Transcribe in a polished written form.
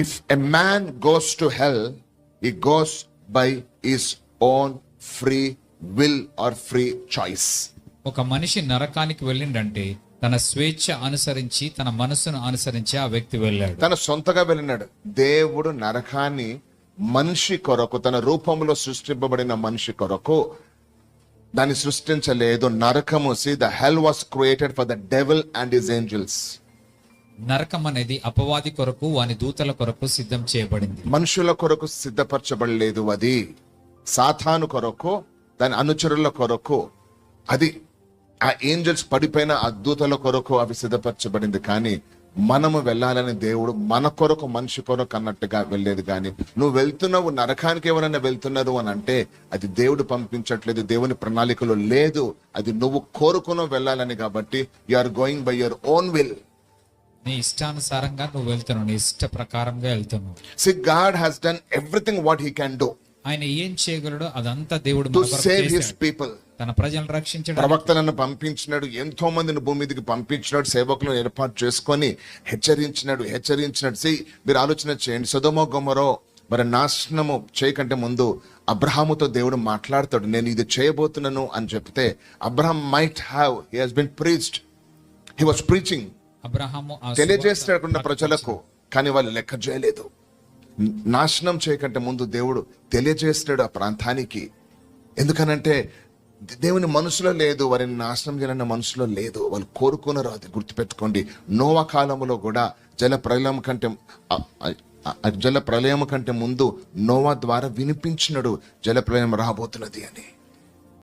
If a man goes to hell, he goes by his own free will or free choice. ఒక మనిషి నరకానికి వెళ్ళిండంటే తన స్వేచ్ఛ అనుసరించి, తన మనసును అనుసరించి ఆ వ్యక్తి వెళ్ళాడు. తన సొంతగా వెళ్ళినాడు. దేవుడు నరకాన్ని మనిషి కొరకు, తన రూపంలో సృష్టింపబడిన మనిషి కొరకు దాన్ని సృష్టించలేదు. నరకము, see, the hell was created for the devil and his angels. నరకం అనేది అపవాది కొరకు, వాని దూతల కొరకు సిద్ధం చేయబడింది. మనుషుల కొరకు సిద్ధపరచబడలేదు. అది సాతాను కొరకు, దాని అనుచరుల కొరకు, అది ఆ ఏంజల్స్ పడిపోయిన అద్భుతాల కొరకు అవి సిద్ధపరచబడింది. కానీ మనము వెళ్ళాలని దేవుడు మన కొరకు, మనిషి కొరకు అన్నట్టుగా వెళ్ళేది. కానీ నువ్వు వెళ్తున్నావు నరకానికి, ఎవరైనా వెళ్తున్నారు అని అంటే అది దేవుడు పంపించట్లేదు, దేవుని ప్రణాళికలో లేదు. అది నువ్వు కోరుకుని వెళ్ళాలని. కాబట్టి you are going by your own will. నీ ఇష్టానుసారంగా నువ్వు వెళ్తున్నావు, నీ ఇష్ట ప్రకారంగా వెళ్తున్నావు. See, God has done everything what he can do ఆయన ఏం చేయగలడో అదంతా దేవుడు to మన కొరకు save his చేశాడు. people. తన ప్రజలను రక్షించడం. ప్రవక్తలను పంపించినాడు, ఎంతో మందిని భూమి మీదకి పంపించినాడు, సేవకులను ఏర్పాటు చేసుకొని హెచ్చరించినాడు. మీరు ఆలోచన చేయండి, సొదొమ గొమొర మరి నాశనము చేయకంటే ముందు అబ్రహాముతో దేవుడు మాట్లాడతాడు, నేను ఇది చేయబోతున్నాను అని చెప్తే Abraham might have, he has been preached, he was preaching, Abraham తెలియజేస్తాడున్న ప్రజలకు, కానీ వాళ్ళు లెక్క చేయలేదు. నాశనం చేయకంటే ముందు దేవుడు తెలియజేస్తాడు ఆ ప్రాంతానికి. ఎందుకనంటే దేవుని మనసులో లేదు, వారిని నాశనం చేయాలన్న మనసులో లేదు. వాళ్ళు కోరుకున్నారు. అది గుర్తుపెట్టుకోండి. నోవా కాలంలో కూడా జల ప్రళయం కంటే ముందు నోవా ద్వారా వినిపించినడు జల ప్రళయం రాబోతున్నది అని.